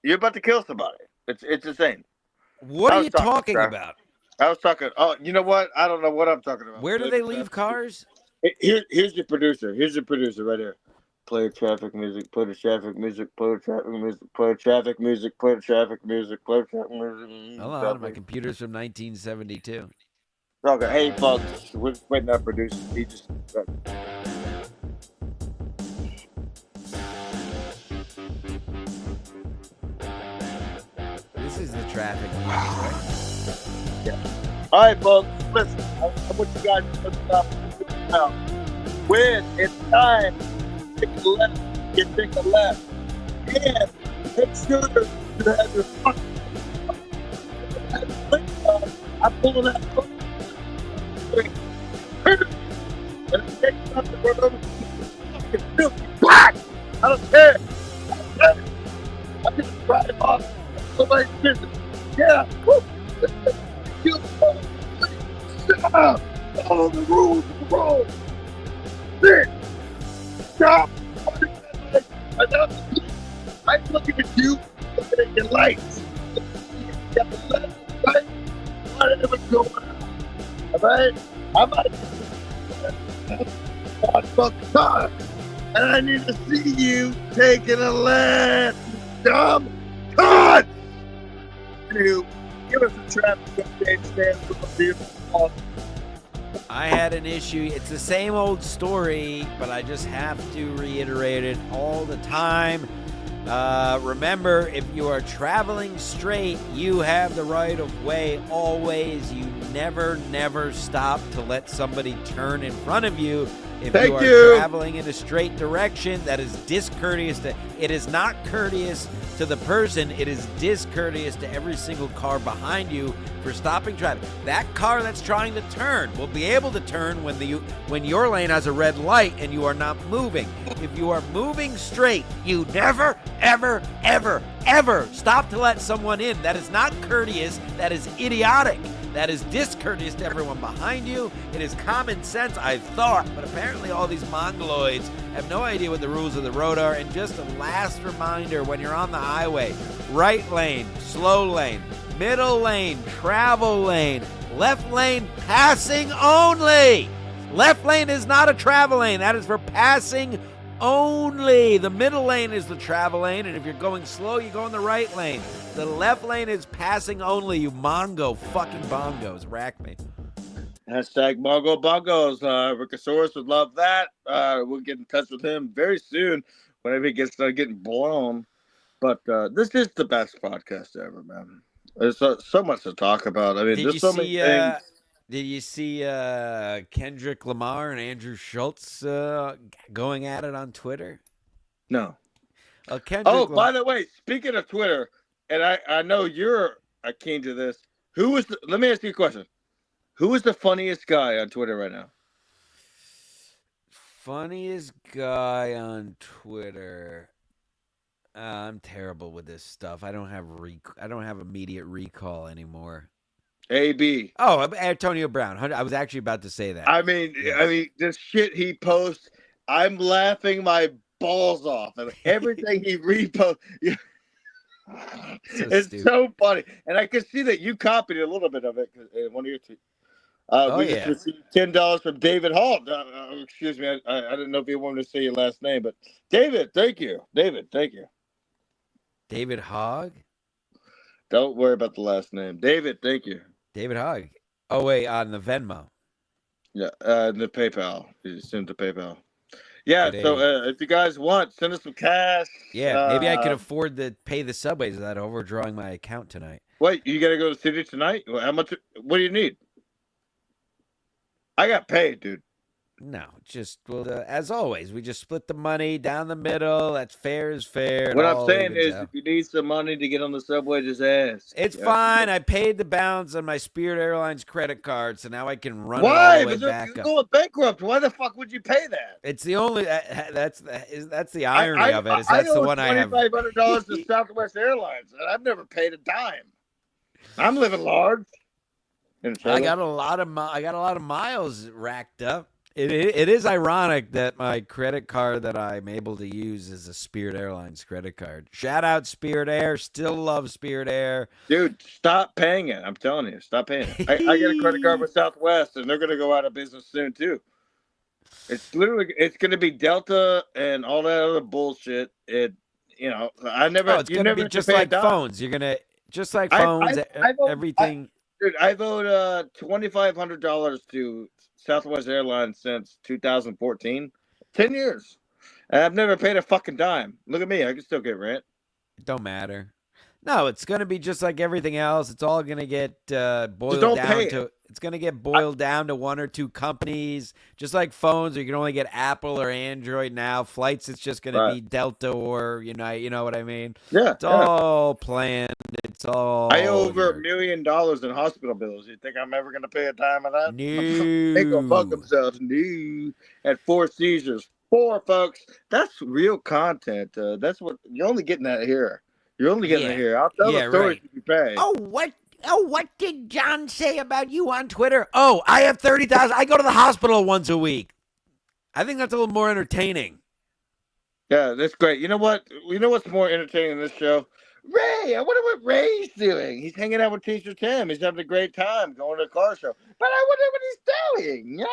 You're about to kill somebody. It's insane. What are you talking about? I was talking. Oh, you know what? I don't know what I'm talking about. Where do they leave cars? Here's your producer. Here's your producer right here. Play traffic music. Play the traffic music. Play the traffic music. Play the traffic music. Play the traffic music. Play the traffic music. Hold on, my computer's from 1972. Okay, hey folks, we're just waiting on producer. He just. This is the traffic music, right? Yeah. All right, folks, listen. I want you guys to listen up now. When it's time, take a left. You take a left, and make sure you have your fucking. I'm pulling that. And it takes nothing for them to fucking black. I don't care. I'm just drive off somebody's business. Yeah. Stop. Follow the rules of the road. Sit. Stop. I'm looking at you, looking at your lights. You got the left, right, whatever going on. Alright? I'm out one fucking time. And I need to see you taking a left, dumb cunt! You give us a traffic update, stand for the vehicle. I had an issue. It's the same old story, but I just have to reiterate it all the time. Remember, if you are traveling straight, you have the right of way always. You never stop to let somebody turn in front of you. If you are traveling in a straight direction, that is discourteous. It is not courteous to the person. It is discourteous to every single car behind you for stopping traffic. That car that's trying to turn will be able to turn when your lane has a red light and you are not moving. If you are moving straight, you never, ever stop to let someone in. That is not courteous. That is idiotic. That is discourteous to everyone behind you. It is common sense, I thought, but apparently all these mongoloids have no idea what the rules of the road are. And just a last reminder, when you're on the highway, right lane, slow lane, middle lane, travel lane, left lane, passing only. Left lane is not a travel lane. That is for passing only. The middle lane is the travel lane, and if you're going slow, you go in the right lane. The left lane is passing only, you mongo fucking bongos. Rack me. Hashtag Mongo Bongos. Rickosaurus would love that. We'll get in touch with him very soon whenever he gets done getting blown. But this is the best podcast ever, man. There's so much to talk about. I mean, there's so many things. Did you see Kendrick Lamar and Andrew Schultz going at it on Twitter? No. By the way, speaking of Twitter, and I know you're keen to this. Let me ask you a question. Who is the funniest guy on Twitter right now? Funniest guy on Twitter. I'm terrible with this stuff. I don't have immediate recall anymore. AB. Oh, Antonio Brown. I was actually about to say that. I mean, the shit he posts, I'm laughing my balls off, and everything he reposts. It's so funny, and I can see that you copied a little bit of it in one of your tweets. We just received $10 from David Hall. Excuse me, I didn't know if you wanted to say your last name, but David, thank you. David, thank you. David Hogg? Don't worry about the last name. David, thank you. David Hogg. Oh, wait, on the Venmo. Yeah, the PayPal. You send to PayPal. Yeah, so if you guys want, send us some cash. Yeah, maybe I could afford to pay the subways without overdrawing my account tonight. Wait, you got to go to the city tonight? How much? What do you need? I got paid, dude. No, as always, we just split the money down the middle. That's fair is fair. What I'm saying is, if you need some money to get on the subway, just ask. It's fine. I paid the balance on my Spirit Airlines credit card, so now I can run it all the way back up. You're going bankrupt. Why the fuck would you pay that? It's the only. That's the irony of it. Is that's the one I have. $2,500 to Southwest Airlines, and I've never paid a dime. I'm living large. I got a lot of miles racked up. It is ironic that my credit card that I'm able to use is a Spirit Airlines credit card. Shout out Spirit Air. Still love Spirit Air. Dude, stop paying it. I'm telling you, stop paying it. I got a credit card with Southwest, and they're going to go out of business soon, too. It's going to be Delta and all that other bullshit. I never. Oh, it's You gonna never be have to just pay a like dime. phones. You're gonna just like I phones, vote. everything. Dude, I vote $2,500 to Southwest Airlines since 2014. 10 years, and I've never paid a fucking dime. Look at me. I can still get rent. It don't matter. No, it's gonna be just like everything else. It's all gonna get Just boiled don't down pay it. to. It's gonna get boiled down to one or two companies, just like phones. You can only get Apple or Android now. Flights, it's just gonna Right. be Delta or You know what I mean? Yeah. It's all planned. It's all. I owe over $1 million in hospital bills. You think I'm ever going to pay a dime of that? They go fuck No. themselves. No. At 4 seizures. 4, folks. That's real content. That's what you're only getting that here. You're only getting it Yeah. here. I'll tell Yeah. the stories Right. if you pay. Oh, what? Oh, what did John say about you on Twitter? Oh, I have 30,000. I go to the hospital once a week. I think that's a little more entertaining. Yeah, that's great. You know what? You know what's more entertaining than this show? Ray. I wonder what Ray's doing. He's hanging out with Teacher Tim. He's having a great time going to a car show. But I wonder what he's doing.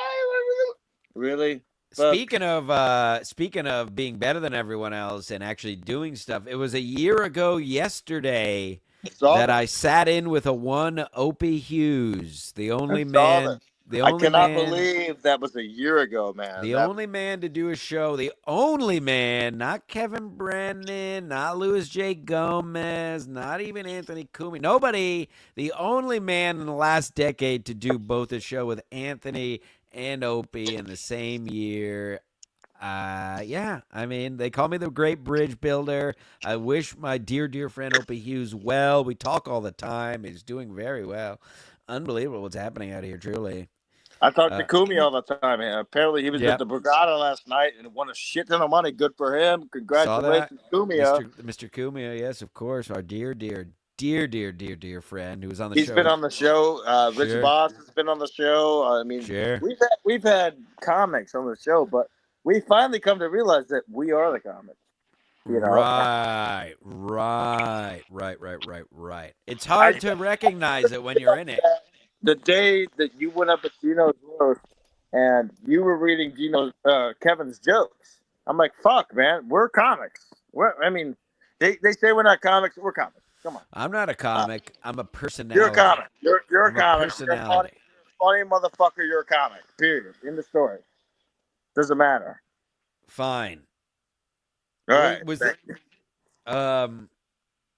Really? Speaking of being better than everyone else and actually doing stuff, it was a year ago yesterday that I sat in with a one Opie Hughes, the only man. I cannot believe that was a year ago, man. The only man to do a show, the only man, not Kevin Brennan, not Louis J. Gomez, not even Anthony Cumia, nobody, the only man in the last decade to do both a show with Anthony and Opie in the same year. Yeah, I mean, they call me the great bridge builder. I wish my dear friend Opie Hughes well. We talk all the time. He's doing very well. Unbelievable what's happening out here, truly. I talked to Kumi all the time. And apparently, he was at the Borgata last night and won a shit ton of money. Good for him. Congratulations, Kumia. Mr. Kumia, yes, of course. Our dear friend who was on the show. He's been on the show. Rich Boss has been on the show. I mean, we've had comics on the show, but we finally come to realize that we are the comics. You know? Right. It's hard to recognize it when you're in it. The day that you went up at Gino's roast and you were reading Kevin's jokes, I'm like, fuck, man, we're comics. They say we're not comics. We're comics. Come on. I'm not a comic. I'm a personality. You're a comic. You're a comic. Personality. You're a funny motherfucker. You're a comic. Period. In the story. Doesn't matter. Fine. All right. What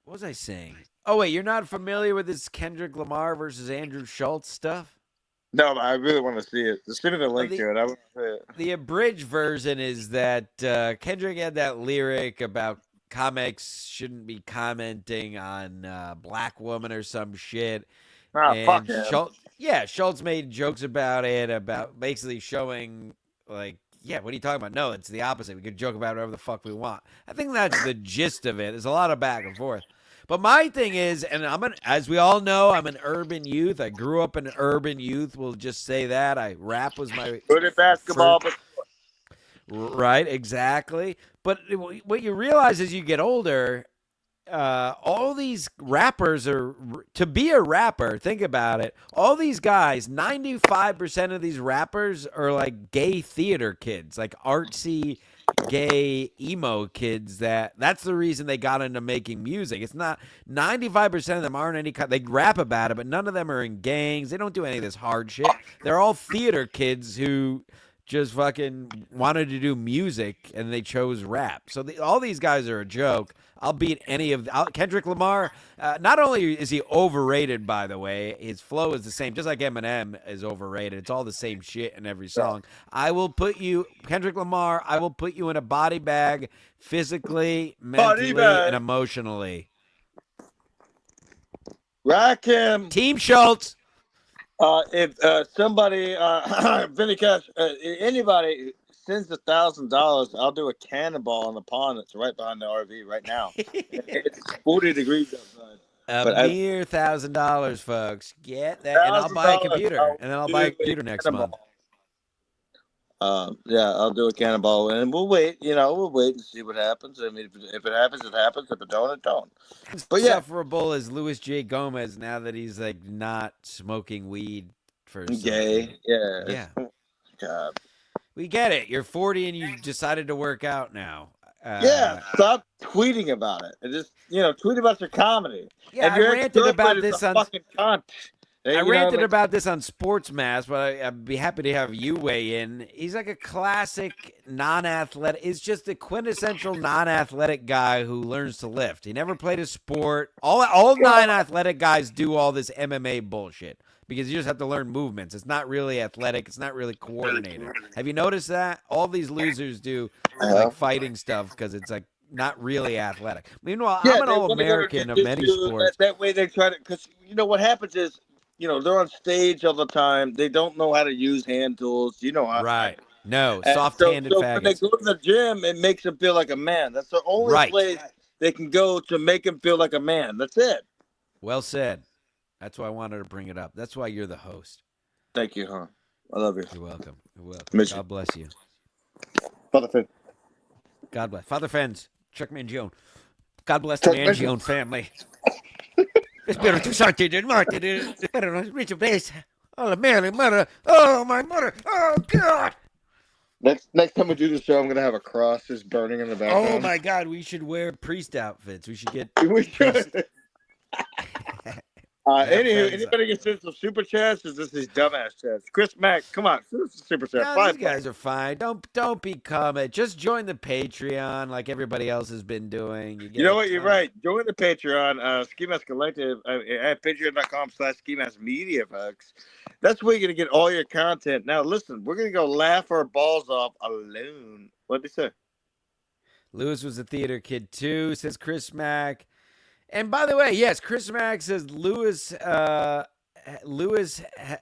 was I saying? Oh, wait, you're not familiar with this Kendrick Lamar versus Andrew Schultz stuff? No, but I really want to see it. Just send me the link to it. I want to see it. The abridged version is that Kendrick had that lyric about comics shouldn't be commenting on black woman or some shit. Fuck him. Schultz made jokes about it, about basically showing, like, yeah, what are you talking about? No, it's the opposite. We could joke about whatever the fuck we want. I think that's the gist of it. There's a lot of back and forth. But my thing is, and as we all know, I'm an urban youth. I grew up an urban youth. We'll just say that. Rap was my good at basketball, but right, exactly. But what you realize as you get older, all these rappers to be a rapper. Think about it. All these guys, 95% of these rappers are like gay theater kids, like artsy gay emo kids. That's the reason they got into making music. It's not 95% of them aren't any kind. They rap about it, but none of them are in gangs. They don't do any of this hard shit. They're all theater kids who just fucking wanted to do music and they chose rap. So all these guys are a joke. I'll beat any of Kendrick Lamar. Not only is he overrated, by the way, his flow is the same, just like Eminem is overrated. It's all the same shit in every song. I will put you, Kendrick Lamar, I will put you in a body bag physically, mentally, and emotionally. Rack him. Team Schultz. If somebody, Vinny Cash, anybody sends $1,000, I'll do a cannonball on the pond that's right behind the RV right now. It's 40 degrees outside. A mere $1,000, folks. Get that, and I'll buy a computer, and then I'll buy a computer next month. Yeah, I'll do a cannonball, and we'll wait. We'll wait and see what happens. I mean, if it happens, it happens. If it don't, it don't. But insufferable as Louis J. Gomez now that he's like not smoking weed for gay. Yeah. Yeah. God. We get it. You're 40 and you decided to work out now. Yeah, stop tweeting about it. And just, tweet about your comedy. Yeah, And I your ranted about ex-girlfriend is this a on. fucking cunt. I ranted about this on Sports Mask, but I'd be happy to have you weigh in. He's like a classic non-athletic. He's just the quintessential non-athletic guy who learns to lift. He never played a sport. All non-athletic guys do all this MMA bullshit because you just have to learn movements. It's not really athletic. It's not really coordinated. Have you noticed that? All these losers do like fighting stuff because it's like not really athletic. Meanwhile, I'm an All-American of many sports. That way they try to, because what happens is, they're on stage all the time. They don't know how to use hand tools. How. Right. No, And soft-handed so faggots. when they go to the gym, it makes them feel like a man. That's the only place they can go to make them feel like a man. That's it. Well said. That's why I wanted to bring it up. That's why you're the host. Thank you, huh? I love you. You're welcome. You're welcome. Miss God bless you. Father Finn. God bless. Father Fens, Chuck Mangione. God bless the Mangione family. Espiritu Santo del Marte, Richard Base. Oh, Mary, mother. Oh, my mother. Oh, God. Next time we do the show, I'm gonna have a cross just burning in the background. Oh my God, we should wear priest outfits. We should get. We should. Anywho, anybody can send some super chats? Is this these dumbass chats? Chris Mack, come on, send some super chat. No, these guys are fine. Don't become it. Just join the Patreon like everybody else has been doing. You know what? You're right. Join the Patreon, Skimask Collective at patreon.com/SkimaskMedia, folks. That's where you're gonna get all your content. Now, listen, we're gonna go laugh our balls off alone. What'd they say? Lewis was a theater kid too, says Chris Mack. And by the way, yes, Chris Mack says Lewis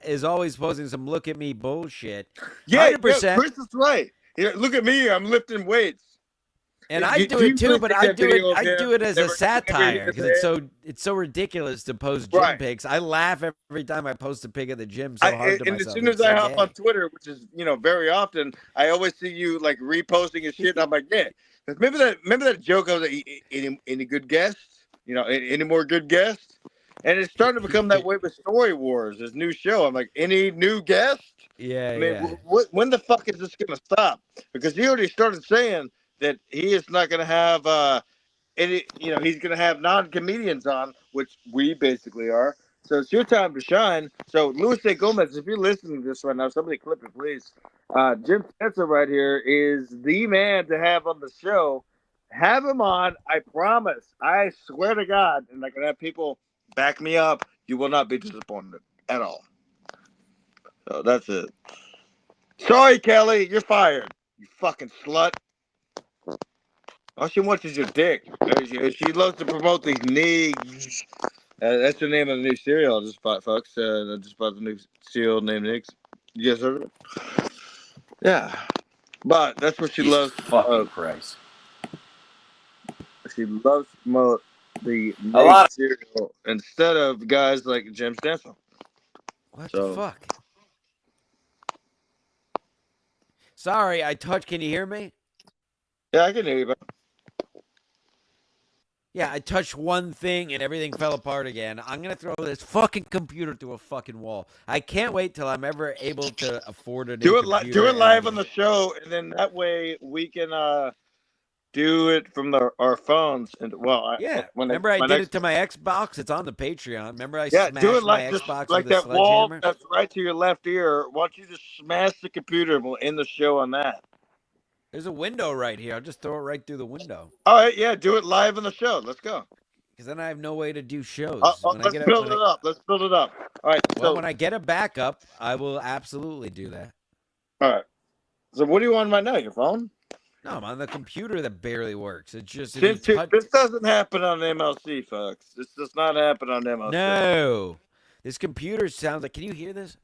is always posting some look at me bullshit. Yeah, 100%. Chris is right. Here, look at me, I'm lifting weights. And I do it too, but I do it as a satire because it's so ridiculous to post gym pics. I laugh every time I post a pic at the gym so hard to myself. And as soon as I hop on Twitter, which is very often, I always see you like reposting his shit. And I'm like, yeah. Remember that joke of any good guests? Any more good guests? And it's starting to become that way with Story Wars, this new show. I'm like, any new guests? Yeah, when the fuck is this going to stop? Because he already started saying that he is not going to have any, he's going to have non-comedians on, which we basically are. So it's your time to shine. So Luis A. Gomez, if you're listening to this right now, somebody clip it, please. Jim Spencer right here is the man to have on the show. Have him on. I promise. I swear to God. And I can have people back me up. You will not be disappointed at all. So that's it. Sorry, Kelly. You're fired. You fucking slut. All she wants is your dick. She loves to promote these Nigs. That's the name of the new cereal I just bought, folks. I just bought the new cereal named Nigs. You guys heard of it? Yeah. But that's what she loves. Fucking Christ. She loves to promote the Nigs cereal instead of guys like Jim Stanfield. What the fuck? Sorry, can you hear me? Yeah, I can hear you, bro. Yeah, I touched one thing and everything fell apart again. I'm going to throw this fucking computer through a fucking wall. I can't wait till I'm ever able to afford a new computer. Do it live on the show, and then that way we can do it from our phones. And remember I did it to my Xbox? It's on the Patreon. Remember I smashed do it my Xbox like with a that wall sledgehammer? that's right to your left ear. Why don't you just smash the computer and we'll end the show on that? There's a window right here. I'll just throw it right through the window. All right, yeah, do it live on the show. Let's go. Because then I have no way to do shows. Let's build it up. Let's build it up. All right. Well, when I get a backup, I will absolutely do that. All right. So what do you want right now? Your phone? No, I'm on the computer that barely works. It's just this doesn't happen on MLC, folks. This does not happen on MLC. No. This computer sounds like. Can you hear this?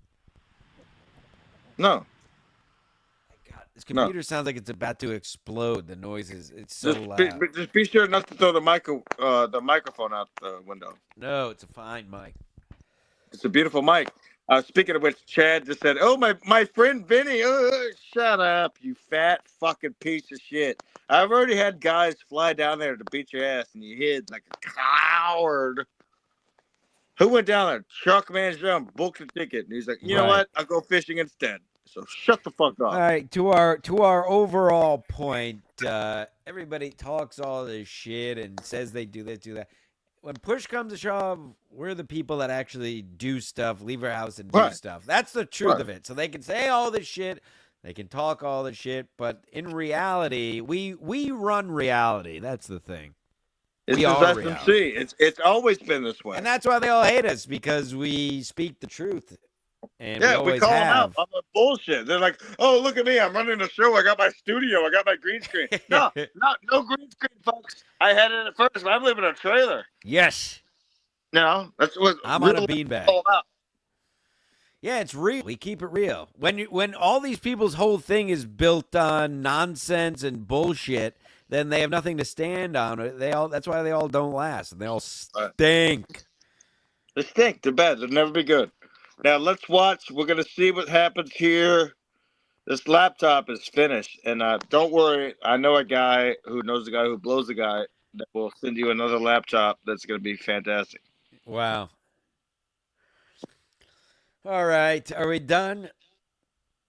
No. This computer sounds like it's about to explode. The noises, it's so loud. Just be sure not to throw the microphone out the window. No, it's a fine mic. It's a beautiful mic. Speaking of which, Chad just said, "Oh, my friend Vinny." Shut up, you fat fucking piece of shit. I've already had guys fly down there to beat your ass, and you hid like a coward. Who went down there? Chuck Mangione booked a ticket, and he's like, "You know what? I'll go fishing instead." So shut the fuck up. All right, to our overall point, everybody talks all this shit and says they do this, do that. When push comes to shove, we're the people that actually do stuff, leave our house and do Right. stuff. That's the truth Right. of it. So they can say all this shit, they can talk all this shit, but in reality, we run reality. That's the thing. This We is are SMC. reality. It's always been this way. And that's why they all hate us, because we speak the truth. And we yeah, we always call them have. out on the bullshit. They're like, "Oh, look at me! I'm running a show. I got my studio. I got my green screen." No green screen, folks. I had it at first, but I'm living in a trailer. Yes. No, that's what I'm on a beanbag. all about. Yeah, it's real. We keep it real. When all these people's whole thing is built on nonsense and bullshit, then they have nothing to stand on. That's why they all don't last. And they all stink. They stink. They're bad. They'll never be good. Now let's watch. We're gonna see what happens here. This laptop is finished, and don't worry. I know a guy who knows the guy who blows the guy that will send you another laptop that's gonna be fantastic. Wow. All right, are we done?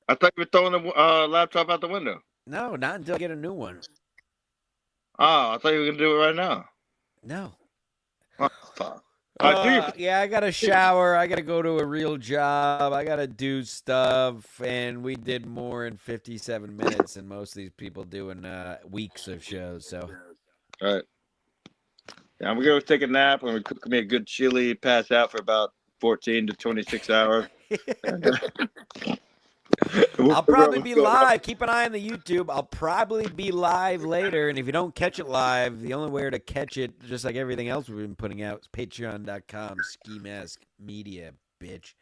I thought you were throwing the laptop out the window. No, not until I get a new one. Oh, I thought you were gonna do it right now. No. Oh, fuck. Yeah, I got to shower. I got to go to a real job. I got to do stuff. And we did more in 57 minutes than most of these people do in weeks of shows. So, all right. Yeah, I'm going to take a nap. I'm going to cook me a good chili, pass out for about 14 to 26 hours. I'll probably be live. Keep an eye on the YouTube. I'll probably be live later. And if you don't catch it live, the only way to catch it, just like everything else we've been putting out, is patreon.com, Skimask Media, bitch.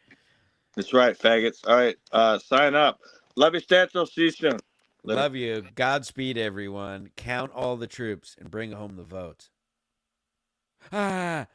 That's right, faggots. All right, sign up. Love you, Stanton. See you soon. Later. Love you. Godspeed, everyone. Count all the troops and bring home the votes. Ah.